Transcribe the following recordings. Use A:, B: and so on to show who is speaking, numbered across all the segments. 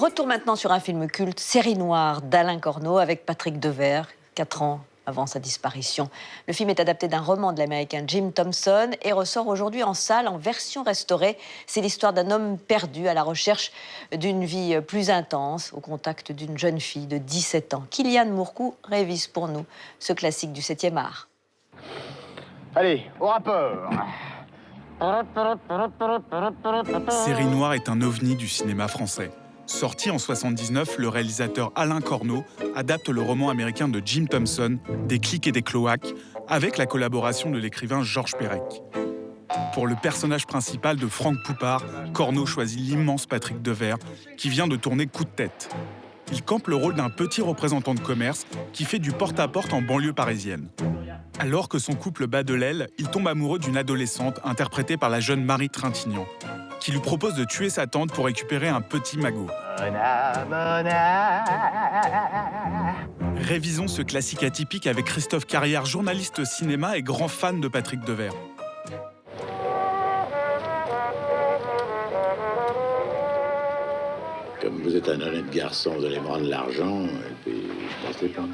A: Retour maintenant sur un film culte, Série noire d'Alain Corneau avec Patrick Devers, 4 ans avant sa disparition. Le film est adapté d'un roman de l'américain Jim Thompson et ressort aujourd'hui en salle en version restaurée. C'est l'histoire d'un homme perdu à la recherche d'une vie plus intense, au contact d'une jeune fille de 17 ans. Kylian Mourcou révise pour nous ce classique du 7e art.
B: Allez, au rapport.
C: Série noire est un ovni du cinéma français. Sorti en 1979, le réalisateur Alain Corneau adapte le roman américain de Jim Thompson, Des clics et des cloaques, avec la collaboration de l'écrivain Georges Perec. Pour le personnage principal de Franck Poupart, Corneau choisit l'immense Patrick Devers, qui vient de tourner Coup de tête. Il campe le rôle d'un petit représentant de commerce qui fait du porte-à-porte en banlieue parisienne. Alors que son couple bat de l'aile, il tombe amoureux d'une adolescente interprétée par la jeune Marie Trintignant, qui lui propose de tuer sa tante pour récupérer un petit magot. Révisons ce classique atypique avec Christophe Carrière, journaliste cinéma et grand fan de Patrick Devers.
D: Comme vous êtes un honnête garçon, vous allez me rendre l'argent, et puis je passe les temps.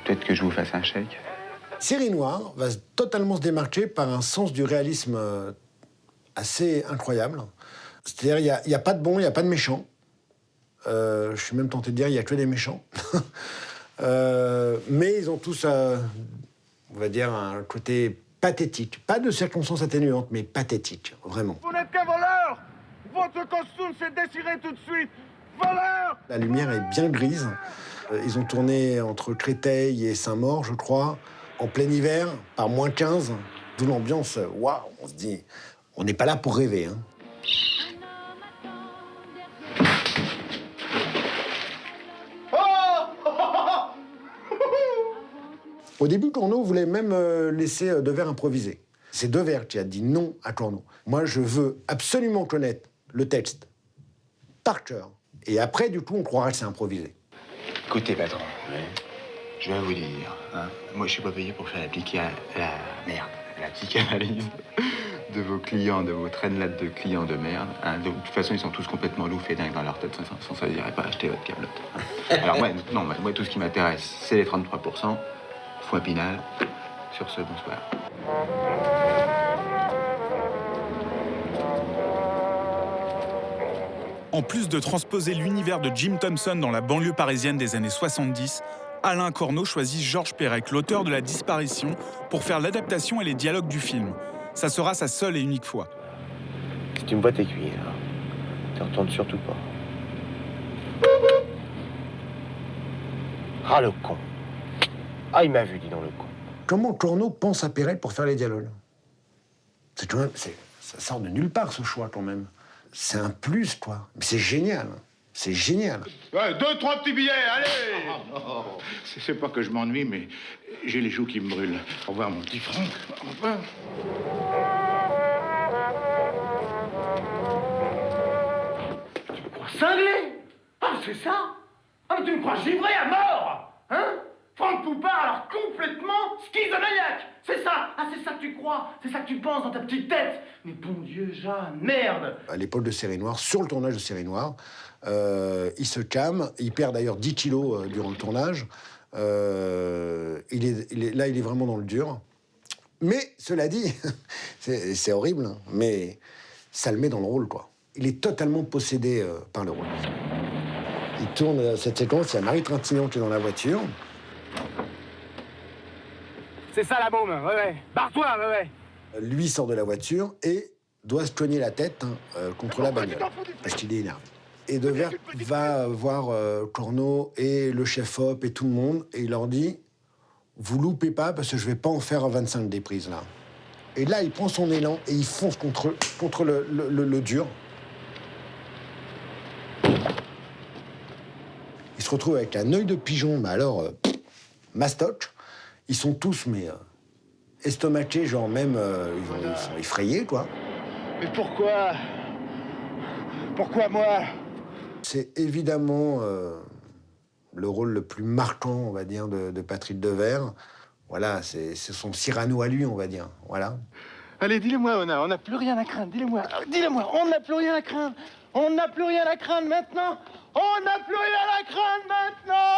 B: Peut-être que je vous fasse un chèque.
E: Série noire va totalement se démarquer par un sens du réalisme assez incroyable. C'est-à-dire, il n'y a pas de bons, il n'y a pas de méchants. Je suis même tenté de dire, il n'y a que des méchants. Mais ils ont tous, on va dire, un côté pathétique. Pas de circonstances atténuantes, mais pathétique, vraiment.
F: Vous n'êtes qu'un voleur! Votre costume s'est déchiré tout de suite! Voleur!
E: La lumière est bien grise. Ils ont tourné entre Créteil et Saint-Maur, je crois, en plein hiver, par moins 15. D'où l'ambiance, waouh, on se dit, on n'est pas là pour rêver. Hein. Au début, Corneau voulait même laisser Devers improviser. C'est Devers qui a dit non à Corneau. Moi, je veux absolument connaître le texte par cœur. Et après, du coup, on croira que c'est improvisé.
B: Écoutez, patron, je vais vous dire, hein, moi je suis pas payé pour faire la psychanalyse de vos clients, de vos traînelattes de clients de merde. Hein. De toute façon, ils sont tous complètement loups et dingues dans leur tête, sans ça, ils n'iraient pas acheter votre câblotte. Alors moi, tout ce qui m'intéresse, c'est les 33%, foin pinal. Sur ce, bonsoir.
C: En plus de transposer l'univers de Jim Thompson dans la banlieue parisienne des années 70, Alain Corneau choisit Georges Perec, l'auteur de La Disparition, pour faire l'adaptation et les dialogues du film. Ça sera sa seule et unique fois.
B: Si tu me vois tes cuillères, te retourne surtout pas. Ah, le con. Ah, il m'a vu, dis donc, le con.
E: Comment Corneau pense à Perec pour faire les dialogues? C'est quand même, ça sort de nulle part, ce choix, quand même. C'est un plus, quoi. Mais c'est génial. C'est génial.
F: Ouais, 2, 3 petits billets, allez!
D: C'est pas que je m'ennuie, mais j'ai les joues qui me brûlent. Au revoir, mon petit Franck. Au revoir.
F: Tu me crois cinglé? Ah, c'est ça? Ah, mais tu me crois givré à mort? Hein? Franck Poupard, alors complètement schizophrène. C'est ça? Ah, c'est ça que tu crois? C'est ça que tu penses dans ta petite tête? Mais bon Dieu, Jeanne, merde!
E: À l'époque de Série Noire, sur le tournage de Série Noire, il se calme. Il perd d'ailleurs 10 kilos durant le tournage. Il est vraiment dans le dur. Mais, cela dit, c'est horrible, hein, mais ça le met dans le rôle, quoi. Il est totalement possédé par le rôle. Il tourne cette séquence, il y a Marie Trintignant qui est dans la voiture.
F: C'est ça la bombe, ouais. Barre-toi, ouais.
E: Lui sort de la voiture et doit se cogner la tête contre la bagnole, parce qu'il est énervé. Et Devers va voir Corneau et le chef-op et tout le monde, et il leur dit « Vous loupez pas, parce que je vais pas en faire 25 des prises, là. » Et là, il prend son élan et il fonce contre le dur. Il se retrouve avec un œil de pigeon, mais alors, mastoc. Ils sont tous, estomaqués, genre même, ils sont effrayés, quoi.
F: Mais pourquoi? Pourquoi moi?
E: C'est évidemment le rôle le plus marquant, on va dire, de Patrick Devers. Voilà, c'est son Cyrano à lui, on va dire. Voilà.
F: Allez, dis-le-moi, on n'a plus rien à craindre. Dis-le-moi, on n'a plus rien à craindre. On n'a plus rien à craindre maintenant. On n'a plus rien à craindre maintenant.